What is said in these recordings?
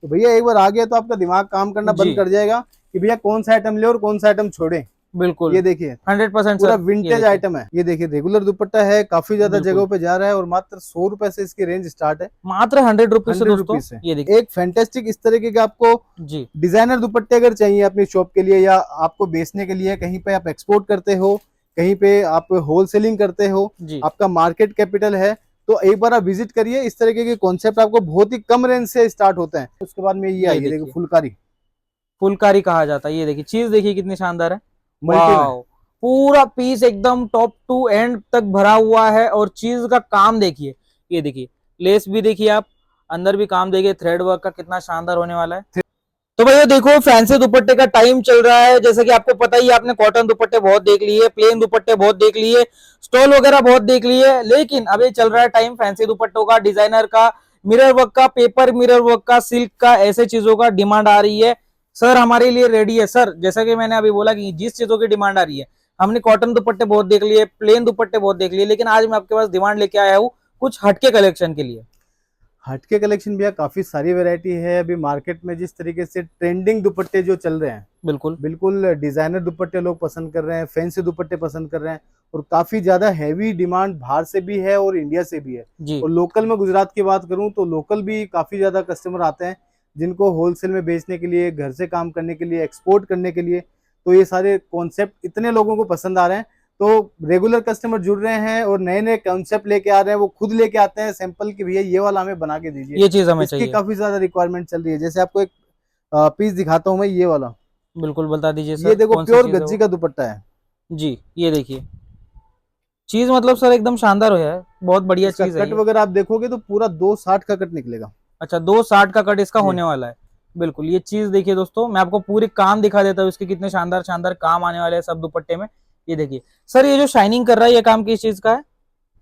तो भैया एक बार आ गया तो आपका दिमाग काम करना बंद जी कर जाएगा कि भैया कौन सा आइटम ले और कौन सा आइटम छोड़े। बिल्कुल। ये देखिए 100% पूरा सर, ये विंटेज देखिए। आइटम है। ये देखिए रेगुलर दुपट्टा है, काफी ज्यादा बिल्कुल, जगहों पे जा रहा है और मात्र 100 रुपए से इसकी रेंज स्टार्ट है। मात्र 100 रुपीज से 100 रुपीज दोस्तों, से ये देखिए। एक फैंटेस्टिक इस तरीके के आपको जी डिजाइनर दुपट्टे अगर चाहिए अपनी शॉप के लिए या आपको बेचने के लिए, कहीं पे आप एक्सपोर्ट करते हो, कहीं पे आप होलसेलिंग करते हो, जी। आपका मार्केट कैपिटल है, तो एक बार आप विजिट करिए। इस तरीके के कॉन्सेप्ट आपको बहुत ही कम रेंज से स्टार्ट होते हैं। उसके बाद में ये ये आइए देखो देखिए, फुलकारी फुलकारी कहा जाता है। ये देखिए, चीज देखिए कितनी शानदार है। मल्टी में। वाह, पूरा पीस एकदम टॉप टू एंड तक भरा हुआ है। और चीज का काम देखिए, ये देखिए, लेस भी देखिए आप, अंदर भी काम देखिए, थ्रेड वर्क का कितना शानदार होने वाला है। तो भैया देखो, फैंसी दुपट्टे का टाइम चल रहा है। जैसे कि आपको पता ही है, आपने कॉटन दुपट्टे बहुत देख लिए, प्लेन दुपट्टे बहुत देख लिए, स्टॉल वगैरह बहुत देख लिए, लेकिन अभी चल रहा है टाइम फैंसी दुपट्टों का, डिजाइनर का, मिरर वर्क का, पेपर मिरर वर्क का, सिल्क का, ऐसे चीजों का डिमांड आ रही है। सर हमारे लिए रेडी है सर। जैसा कि मैंने अभी बोला कि जिस चीजों की डिमांड आ रही है, हमने कॉटन दुपट्टे बहुत देख लिए, प्लेन दुपट्टे बहुत देख लिए, लेकिन आज मैं आपके पास डिमांड लेके आया हूँ कुछ हटके कलेक्शन के लिए। हटके कलेक्शन भैया काफी सारी वैरायटी है अभी मार्केट में। जिस तरीके से ट्रेंडिंग दुपट्टे जो चल रहे हैं, बिल्कुल बिल्कुल डिजाइनर दुपट्टे लोग पसंद कर रहे हैं, फैंसी दुपट्टे पसंद कर रहे हैं, और काफी ज्यादा हैवी डिमांड बाहर से भी है और इंडिया से भी है। जी। और लोकल में गुजरात की बात करूं तो लोकल भी काफी ज्यादा कस्टमर आते हैं जिनको होलसेल में बेचने के लिए, घर से काम करने के लिए, एक्सपोर्ट करने के लिए। तो ये सारे कॉन्सेप्ट इतने लोगों को पसंद आ रहे हैं, तो रेगुलर कस्टमर जुड़ रहे हैं और नए नए कॉन्सेप्ट लेके आ रहे हैं। वो खुद लेके आते हैं सैंपल की, भैया ये वाला हमें बना के दीजिए। ये चीज हमें इसकी चाहिए। काफी ज्यादा रिक्वायरमेंट चल रही है। जैसे आपको एक पीस दिखाता हूँ मैं, ये वाला। बिल्कुल, बता दीजिए ये सर, देखो कौन सी प्योर चीज है गज्जी वो। का दुपट्टा है। जी, ये देखिए, चीज मतलब सर एकदम शानदार है, बहुत बढ़िया इसका चीज है कट ये। वगैरह आप देखोगे तो पूरा 260 का कट निकलेगा। अच्छा, 260 का कट इसका जी होने वाला है। बिल्कुल, ये चीज देखिए दोस्तों, मैं आपको पूरी काम दिखा देता हूँ इसके, कितने शानदार शानदार काम आने वाले हैं सब दुपट्टे में। ये देखिए सर, ये जो शाइनिंग कर रहा है, ये काम किस चीज का है।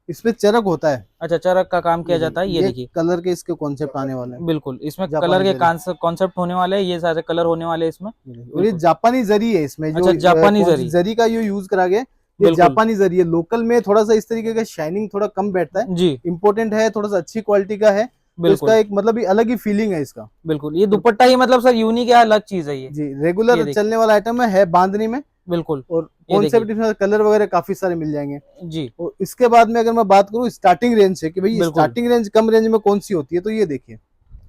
इसमें चरक होता है। अच्छा, चरक का काम किया ये जाता है, देखिए ये ये देखिए। कलर के इसके कॉन्सेप्ट आने वाले हैं। बिल्कुल, इसमें कलर जापानी के जरी। कॉन्सेप्ट होने वाले हैं, ये सारे कलर होने वाले हैं इसमें। ये देखिए। और ये बिल्कुल। जापानी जरी है इसमें जो अच्छा, जापानी कौन सी जरी। जरी का ये यूज करा गया है, ये बिल्कुल। जापानी जरी है। लोकल में थोड़ा सा इस तरीके का शाइनिंग थोड़ा कम बैठता है। जी इम्पोर्टेंट है, थोड़ा सा अच्छी क्वालिटी का है। तो इसका बिल्कुल। एक मतलब ही अलग ही फीलिंग है इसका। बिल्कुल, ये और दुपट्टा ही मतलब सर यूनिक है, अलग चीज है ये। जी ये रेगुलर देखिए। चलने वाला आइटम है बांधनी में। बिल्कुल। और ये देखिए। कॉन्सेप्ट इसमें कलर वगैरह काफी सारे मिल जाएंगे। जी और इसके बाद में अगर मैं बात करूं स्टार्टिंग रेंज से कि भाई बिल्कुल। स्टार्टिंग रेंज कम रेंज में कौन सी होती है, तो ये देखिए।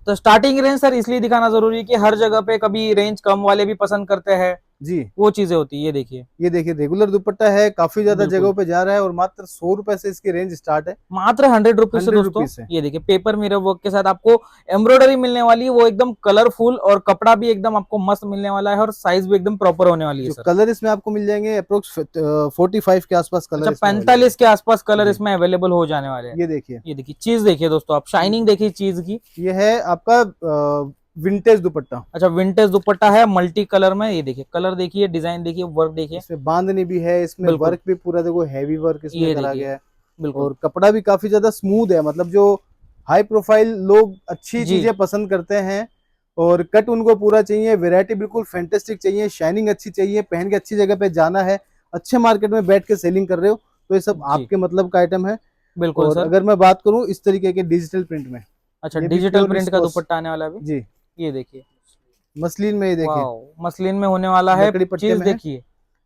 तो स्टार्टिंग रेंज सर इसलिए दिखाना जरूरी है कि हर जगह पे कभी रेंज कम वाले भी पसंद करते हैं, जी वो चीजें होती है। ये देखिए रेगुलर दुपट्टा है, काफी ज्यादा बिल्कुल, जगहों पे जा रहा है और मात्र 100 रुपए से इसकी रेंज स्टार्ट है। मात्र 100 रुपीज से 100 रुपीज दोस्तों। से। ये देखिए, पेपर मिरर वर्क के साथ आपको एम्ब्रॉयडरी मिलने वाली है, वो एकदम कलरफुल, और कपड़ा भी एकदम आपको मस्त मिलने वाला है, और साइज भी एकदम प्रॉपर होने वाली है जो सर। कलर इसमें आपको मिल जाएंगे अप्रोक्स 45 के आसपास अच्छा, कलर इसमें अवेलेबल 45 के आसपास है। कलर जी इसमें अवेलेबल हो जाने वाले हैं। ये देखिए। ये देखिए, चीज देखिए दोस्तों, आप शाइनिंग देखिए चीज की। ये है आपका विंटेज दुपट्टा। अच्छा, विंटेज दुपट्टा है मल्टी कलर में। ये देखिए, कलर देखिए, डिजाइन देखिए, वर्क देखिए। इसमें बांधनी भी है, इसमें बिल्कुल। वर्क भी पूरा देखो हैवी वर्क इसमें ये करा देखिए। गया है। बिल्कुल। और कपड़ा भी काफी ज्यादा स्मूथ है, मतलब जो हाई प्रोफाइल लोग अच्छी जी चीजें पसंद करते हैं और कट उनको पूरा चाहिए, वैरायटी बिल्कुल फैंटेस्टिक चाहिए, शाइनिंग अच्छी चाहिए, पहन के अच्छी जगह पे जाना है, अच्छे मार्केट में बैठ के सेलिंग कर रहे हो, तो ये सब जी आपके मतलब का आइटम है। बिल्कुल और सर। अगर मैं बात करूं इस तरीके के डिजिटल प्रिंट में, अच्छा, ये भी डिजिटल प्योर प्रिंट का विस्कोस। दुपट्टा आने वाला है अभी। जी ये देखिए। मसलिन में, ये देखिए वाह, मसलिन में होने वाला है। लकड़ी पट्टे चीज में है। देखिए,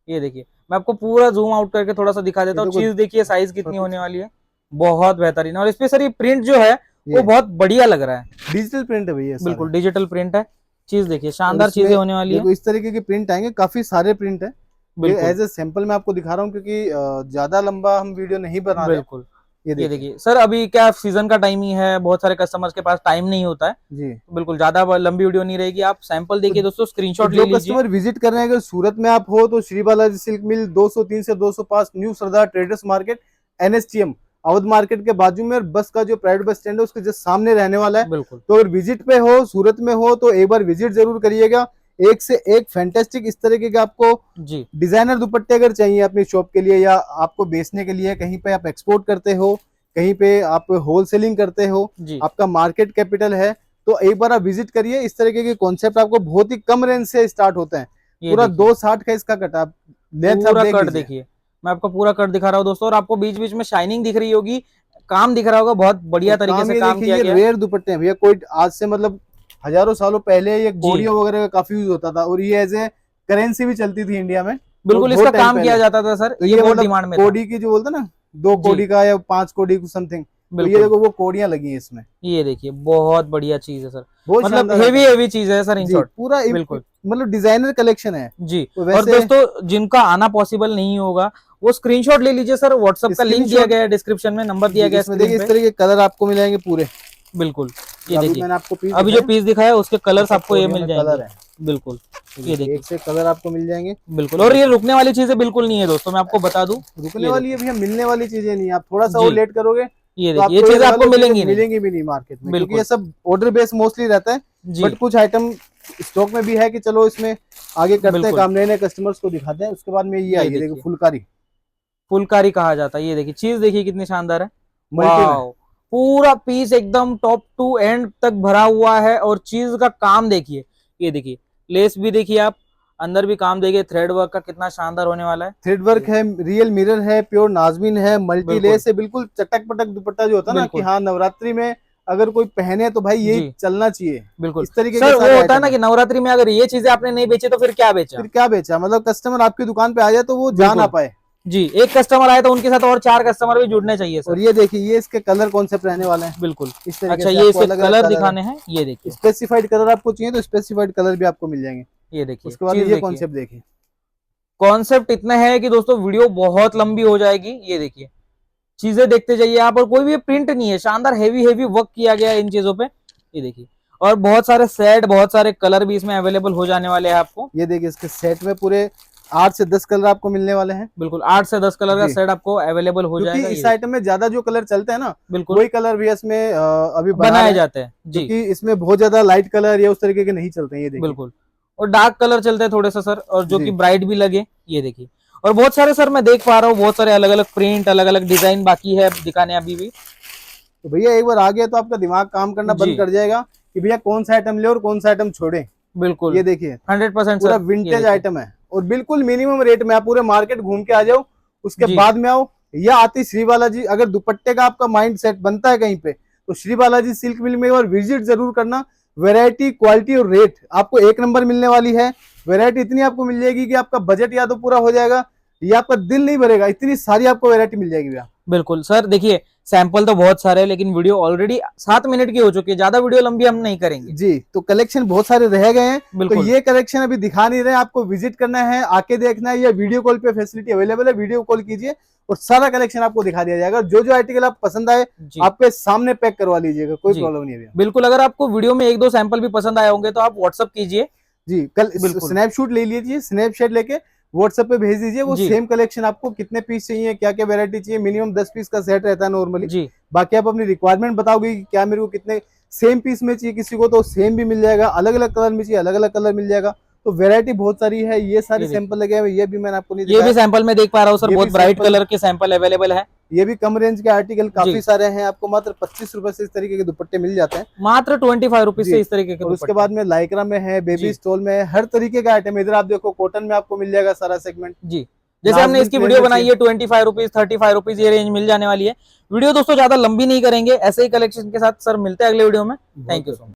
ये देखिए, मैं आपको पूरा जूम आउट करके थोड़ा सा दिखा ये देता हूँ। देखो चीज देखिए, साइज थोड़ा कितनी होने पीछे। वाली है, बहुत बेहतरीन। और इस पे सर ये प्रिंट जो है वो ये बहुत बढ़िया लग रहा है। डिजिटल प्रिंट है भैया सारे। बिल्कुल डिजिटल प्रिंट है। चीज देखिए, और शानदार इसमें चीजें होने वाली है। देखो इस तरीके के प्रिंट आएंगे, काफी सारे प्रिंट है। ये बिल्कुल एज ए सैंपल मैं आपको दिखा रहा हूँ क्योंकि ज्यादा लंबा हम वीडियो नहीं बना रहे। बिल्कुल। ये ये देखिए। देखिए सर, अभी क्या सीजन का टाइम ही है, बहुत सारे कस्टमर्स के पास टाइम नहीं होता है। जी बिल्कुल, ज्यादा लंबी वीडियो नहीं रहेगी, आप सैंपल तो देखिए दोस्तों, स्क्रीनशॉट ले जो लीजिए। कस्टमर विजिट कर रहे हैं, अगर सूरत में आप हो तो श्री बालाजी सिल्क मिल 203 से 205 new Sardar traders market NSTM Awadh market के बाजू में, और बस का जो प्राइवेट बस स्टैंड है उसके जस्ट सामने रहने वाला है। बिल्कुल। तो अगर विजिट पे हो, सूरत में हो, तो एक बार विजिट जरूर करिएगा। एक से एक फैंटेस्टिक इस तरीके के आपको जी डिजाइनर दुपट्टे अगर चाहिए अपनी शॉप के लिए या आपको बेचने के लिए, कहीं पे आप एक्सपोर्ट करते हो, कहीं पे आप होलसेलिंग करते हो, जी। आपका मार्केट कैपिटल है, तो एक बार आप विजिट करिए। इस तरीके के कॉन्सेप्ट आपको बहुत ही कम रेंज से स्टार्ट होते हैं। ये पूरा देखिए, 260 का इसका कट, आप लेंथ आप पूरा देख कट लीजिए। देखिए, मैं आपको पूरा कट दिखा रहा हूँ दोस्तों, और आपको बीच बीच में शाइनिंग दिख रही होगी, काम दिख रहा होगा, बहुत बढ़िया और तरीके काम से ये काम देखिए, किया ये गया है। रेयर दुपट्टे हैं भैया, कोई आज से मतलब हजारों सालों पहले ये कोड़ियों वगैरह का काफी यूज होता था, और ये एज ए करेंसी भी चलती थी इंडिया में। बिल्कुल, बहुत इसका टाइम काम किया पहले। जाता था सर, तो ये बहुत मतलब डिमांड में था। कोड़ी की जो बोलते ना, 2 कोड़ी का या 5 कोड़ी को समथिंग, तो ये बिल्कुल, देखो वो कोड़ियां लगी हैं इसमें। ये देखिए बहुत बढ़िया चीज है सर, बहुत मतलब शानदार हेवी item है। हेवी चीज है सर, इन जी शॉर्ट। पूरा बिल्कुल मतलब डिजाइनर कलेक्शन है। जी। तो और वैसे दोस्तों जिनका आना पॉसिबल नहीं होगा वो स्क्रीनशॉट ले लीजिए सर, व्हाट्सएप का लिंक दिया स्क्रीनशॉट, गया है डिस्क्रिप्शन में, नंबर जी दिया गया है इसमें स्क्रीन देखिए इस पे। तरह के कलर आपको मिल जाएंगे पूरे। बिल्कुल, ये अभी देखिए मैंने आपको पीस अभी जो दिखाया, पीस दिखाया है उसके कलर्स सब आपको ये कोडियों मिल में जाएंगे। कलर है। बिल्कुल, ये देखिए एक से कलर आपको मिल जाएंगे। बिल्कुल। और ये रुकने वाली चीजें बिल्कुल नहीं है दोस्तों, मैं आपको बता दूं। रुकने ये वाली है देखिए, भैया, मिलने वाली चीजें नहीं। आप थोड़ा सा और जी लेट करोगे ये तो देखिए, ये आपको ये चीजें आपको वाली चीजें मिलेंगी नहीं। मिलेंगी भी नहीं मार्केट में, क्योंकि बिल्कुल ये सब ऑर्डर बेस मोस्टली रहता है। जी, बट कुछ आइटम स्टॉक में भी है कि चलो इसमें आगे करते हैं बिल्कुल, काम, नए नए कस्टमर्स को दिखाते हैं। उसके बाद में ये ये आई है, देखो देखिए फुलकारी फुलकारी कहा जाता है। ये देखिए चीज देखिए कितनी शानदार है, मल्टी में। वाह। पूरा पीस एकदम टॉप टू एंड तक भरा हुआ है, और चीज का काम देखिए, ये देखिए लेस भी देखिए आप, अंदर भी काम देखिए, थ्रेड वर्क का कितना शानदार होने वाला है। थ्रेड वर्क है, रियल मिरर है, प्योर नाजमीन है, मल्टी बिल्कुल लेस है, बिल्कुल चटक पटक दुपट्टा जो होता है ना कि बिल्कुल हाँ नवरात्रि में अगर कोई पहने तो भाई ये जी, चलना चाहिए। बिल्कुल इस तरीके के सर। वो सारे होता है आइटम ना है। कि नवरात्रि में अगर ये चीजें आपने नहीं बेची तो फिर क्या बेचा। फिर क्या बेचा, मतलब कस्टमर आपकी दुकान पे आ जाए तो वो जा ना बिल्कुल पाए। जी, एक कस्टमर आए तो उनके साथ और 4 कस्टमर भी जुड़ने चाहिए और सर। ये देखिए ये इसके कलर कॉन्सेप्ट रहने वाले हैं। बिल्कुल। इस तरीके अच्छा, से ये आपको इसके अलग अलग कलर कलर दिखाने हैं, ये है। देखिए, स्पेसिफाइड कलर आपको चाहिए तो स्पेसिफाइड कलर भी आपको मिल जाएंगे। ये देखिए उसके बाद चीज ये देखिए, कॉन्सेप्ट देखिए। कॉन्सेप्ट इतना है कि दोस्तों वीडियो बहुत लंबी हो जाएगी। ये देखिए चीजें देखते जाइए आप, और कोई भी प्रिंट नहीं है, शानदार हेवी हेवी वर्क किया गया है इन चीजों पे। ये देखिए, और बहुत सारे सेट, बहुत सारे कलर भी इसमें अवेलेबल हो जाने वाले हैं आपको। ये देखिए इसके सेट में पूरे 8 से 10 कलर आपको मिलने वाले हैं। बिल्कुल 8 से 10 कलर का जी, सेट आपको अवेलेबल हो क्योंकि जाएगा। ये इस देखिए आइटम में ज्यादा जो कलर चलते हैं ना, बिल्कुल वही कलर भी इसमें अभी बना बनाए रहे हैं। जाते हैं जी, क्योंकि इसमें बहुत ज्यादा लाइट कलर या उस तरीके के नहीं चलते हैं। ये देखिए बिल्कुल। और डार्क कलर चलते हैं थोड़े सा सर, और जो कि जी। ब्राइट भी लगे। ये देखिए, और बहुत सारे सर मैं देख पा रहा हूँ, बहुत सारे अलग अलग प्रिंट, अलग अलग डिजाइन बाकी है दिखाने अभी भी। तो भैया एक बार आ गया तो आपका दिमाग काम करना जी बंद कर जाएगा कि भैया कौन सा आइटम ले और कौन सा आइटम छोड़े। बिल्कुल ये देखिए 100% पूरा सर। ये विंटेज देखिए आइटम है, और बिल्कुल मिनिमम रेट में। आप पूरे मार्केट घूम के आ जाओ, उसके जी, बाद में आओ। या आती श्री बालाजी, अगर दुपट्टे का आपका माइंड सेट बनता है कहीं पे, तो श्री बालाजी सिल्क मिल में एक बार विजिट जरूर करना। वैरायटी, क्वालिटी और रेट आपको एक नंबर मिलने वाली है। वैरायटी इतनी आपको मिल जाएगी कि आपका बजट या तो पूरा हो जाएगा या आपका दिल नहीं भरेगा, इतनी सारी आपको वैरायटी मिल जाएगी भैया। बिल्कुल सर। देखिए सैंपल तो बहुत सारे हैं, लेकिन वीडियो ऑलरेडी 7 मिनट की हो चुकी है, ज्यादा वीडियो लंबी हम नहीं करेंगे। जी, तो कलेक्शन बहुत सारे रह गए हैं, तो बिल्कुल ये कलेक्शन अभी दिखा नहीं रहे। आपको विजिट करना है, आके देखना है, या वीडियो कॉल पे फैसिलिटी अवेलेबल है, वीडियो कॉल कीजिए और सारा कलेक्शन आपको दिखा दिया जाएगा। जो जो आर्टिकल आप पसंद आए जी, आपके सामने पैक करवा लीजिएगा, कोई जी प्रॉब्लम नहीं है भैया। बिल्कुल। अगर आपको वीडियो में 1-2 सैंपल भी पसंद आए होंगे तो आप व्हाट्सअप कीजिए। जी, कल बिल्कुल स्नैपशॉट ले लीजिए, स्नैपशॉट लेके व्हाट्सएप पे भेज दीजिए। वो जी, सेम कलेक्शन आपको कितने पीस चाहिए, क्या क्या वैरायटी चाहिए, मिनिमम 10 पीस का सेट रहता है नॉर्मली। जी बाकी आप अपनी रिक्वायरमेंट बताओगे कि क्या मेरे को कितने सेम पीस में चाहिए, किसी को तो सेम भी मिल जाएगा, अलग अलग कलर में चाहिए अलग अलग कलर मिल जाएगा। तो वैरायटी बहुत सारी है। ये सारे ये देखिए, सैंपल लगे हुए, ये भी मैंने आपको नहीं ये भी दिखाया। सैंपल में देख पा रहा हूँ सर, ये बहुत भी ब्राइट सैंपल, कलर के सैंपल अवेलेबल है। ये भी कम रेंज के आर्टिकल काफी जी, सारे हैं। आपको मात्र 25 रुपए से इस तरीके के दुपट्टे मिल जाते हैं। मात्र 25 रुपीज जी, से इस तरीके के और उसके दुपट्टे। बाद में लाइक्रा में है, बेबी जी स्टॉल में है, हर तरीके का आइटम। इधर आप देखो कॉटन में आपको मिल जाएगा सारा सेगमेंट। जी, जैसे हमने नाज़मीन इसकी प्लेन वीडियो में बनाई चाहिए। है 25 रुपीज, 35 रुपीज, ये रेंज मिल जाने वाली है। वीडियो दोस्तों ज्यादा लंबी नहीं करेंगे, ऐसे ही कलेक्शन के साथ सर मिलते हैं अगले वीडियो में। Thank you so much.